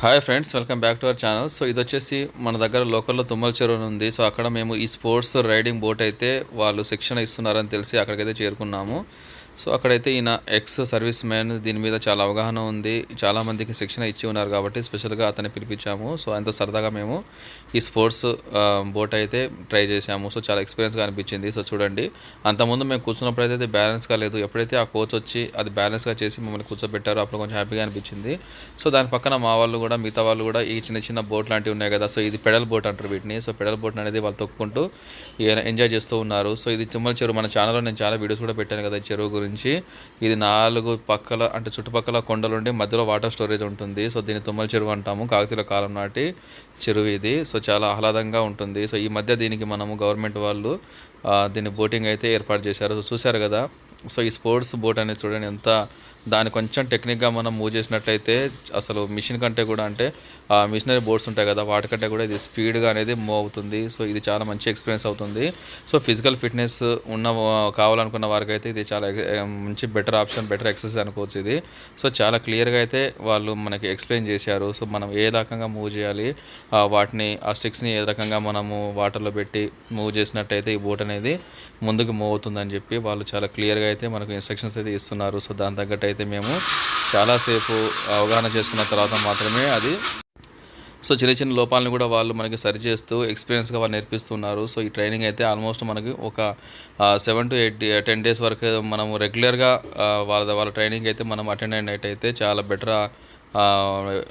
Hi friends, welcome back to our channel. So ఇది వచ్చేసి మన దగ్గర లోకల్లో తుమ్మల చెరువు ఉంది. సో అక్కడ మేము ఈ స్పోర్ట్స్ రైడింగ్ బోట్ అయితే వాళ్ళు శిక్షణ ఇస్తున్నారని తెలిసి అక్కడికైతే చేరుకున్నాము. సో అక్కడైతే ఈయన ఎక్స్ సర్వీస్ మ్యాన్, దీని మీద చాలా అవగాహన ఉంది, చాలామందికి శిక్షణ ఇచ్చి ఉన్నారు కాబట్టి స్పెషల్గా అతన్ని పిలిపించాము. సో ఆయనతో సరదాగా మేము ఈ స్పోర్ట్స్ బోట్ అయితే ట్రై చేసాము. సో చాలా ఎక్స్పీరియన్స్గా అనిపించింది. సో చూడండి, అంతకుముందు మేము కూర్చున్నప్పుడు అయితే బ్యాలెన్స్గా లేదు. ఎప్పుడైతే ఆ కోచ్ వచ్చి అది బ్యాలెన్స్గా చేసి మమ్మల్ని కూర్చోబెట్టారో అప్పుడు కొంచెం హ్యాపీగా అనిపించింది. సో దాని పక్కన మా వాళ్ళు కూడా, మిగతా వాళ్ళు కూడా ఈ చిన్న చిన్న బోట్ లాంటివి ఉన్నాయి కదా, సో ఇది పెడల్ బోట్ అంటారు వీటిని. సో పెడల్ బోట్ అనేది వాళ్ళు తొక్కుకుంటూ ఎంజాయ్ చేస్తూ ఉన్నారు. సో ఇది తుమ్మల చెరువు. మన ఛానల్లో నేను చాలా వీడియోస్ కూడా పెట్టాను కదా ఈ చెరువు గురించి. ఇది 4 పక్కల అంటే చుట్టుపక్కల కొండలుండి మధ్యలో వాటర్ స్టోరేజ్ ఉంటుంది. సో దీన్ని తుమ్మల చెరువు అంటాము. కాకతీయుల కాలం నాటి చెరువు ఇది. సో చాలా ఆహ్లాదంగా ఉంటుంది. సో ఈ మధ్య దీనికి మనము గవర్నమెంట్ వాళ్ళు దీన్ని బోటింగ్ అయితే ఏర్పాటు చేశారు. సో చూశారు కదా. సో ఈ స్పోర్ట్స్ బోట్ అనేది చూడండి ఎంత, దాన్ని కొంచెం టెక్నిక్గా మనం మూవ్ చేసినట్లయితే అసలు మిషన్ కంటే కూడా, అంటే మిషనరీ బోట్స్ ఉంటాయి కదా, వాటికంటే కూడా ఇది స్పీడ్గా అనేది మూవ్ అవుతుంది. సో ఇది చాలా మంచి ఎక్స్పీరియన్స్ అవుతుంది. సో ఫిజికల్ ఫిట్నెస్ కావాలనుకున్న వారికి అయితే ఇది చాలా మంచి బెటర్ ఆప్షన్, బెటర్ ఎక్సర్సైజ్ అనుకోవచ్చు ఇది. సో చాలా క్లియర్గా అయితే వాళ్ళు మనకి ఎక్స్ప్లెయిన్ చేశారు. సో మనం ఏ రకంగా మూవ్ చేయాలి, వాటిని ఆ స్టిక్స్ని ఏ రకంగా మనము వాటర్లో పెట్టి మూవ్ చేసినట్టయితే ఈ బోట్ అనేది ముందుకు మూవ్ అవుతుందని చెప్పి వాళ్ళు చాలా క్లియర్గా అయితే మనకు ఇన్స్ట్రక్షన్స్ అయితే ఇస్తున్నారు. సో దాని తగ్గట్టు అయితే మేము చాలాసేపు అవగాహన చేసుకున్న తర్వాత మాత్రమే అది, సో చిన్న చిన్న లోపాలను కూడా వాళ్ళు మనకి సరి చేస్తూ ఎక్స్పీరియన్స్గా వాళ్ళు నేర్పిస్తున్నారు. సో ఈ ట్రైనింగ్ అయితే ఆల్మోస్ట్ మనకి ఒక 7 to 10 days వరకు మనము రెగ్యులర్గా వాళ్ళ ట్రైనింగ్ అయితే మనం అటెండ్ అయినట్టయితే చాలా బెటర్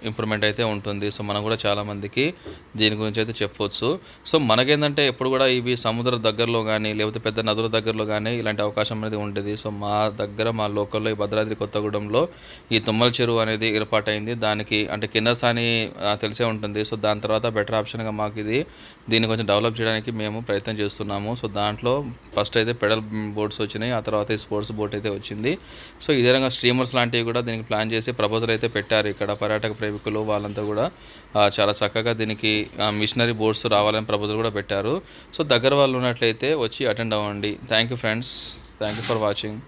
ఇంప్రూవ్మెంట్ అయితే ఉంటుంది. సో మనం కూడా చాలామందికి దీని గురించి అయితే చెప్పవచ్చు. సో మనకేంటంటే ఎప్పుడు కూడా ఇవి సముద్ర దగ్గరలో కానీ లేకపోతే పెద్ద నదుల దగ్గరలో కానీ ఇలాంటి అవకాశం అనేది ఉంటుంది. సో మా దగ్గర, మా లోకల్లో ఈ భద్రాద్రి కొత్తగూడెంలో ఈ తుమ్మల చెరువు అనేది ఏర్పాటైంది. దానికి అంటే కిన్నెరసాని తెలిసే ఉంటుంది. సో దాని తర్వాత బెటర్ ఆప్షన్గా మాకు దీన్ని కొంచెం డెవలప్ చేయడానికి మేము ప్రయత్నం చేస్తున్నాము. సో దాంట్లో ఫస్ట్ అయితే పెడల్ బోట్స్ వచ్చినాయి, ఆ తర్వాత ఈ స్పోర్ట్స్ బోట్ అయితే వచ్చింది. సో ఇదే రకంగా స్ట్రీమర్స్ లాంటివి కూడా దీనికి ప్లాన్ చేసి ప్రపోజల్ అయితే పెట్టారు. ఇక్కడ పర్యాటక ప్రేమికులు వాళ్ళంతా కూడా చాలా చక్కగా దీనికి మిషనరీ బోట్స్ రావాలని ప్రపోజల్ కూడా పెట్టారు. సో దగ్గర వాళ్ళు ఉన్నట్లయితే వచ్చి అటెండ్ అవ్వండి. Thank you friends, thank you for watching.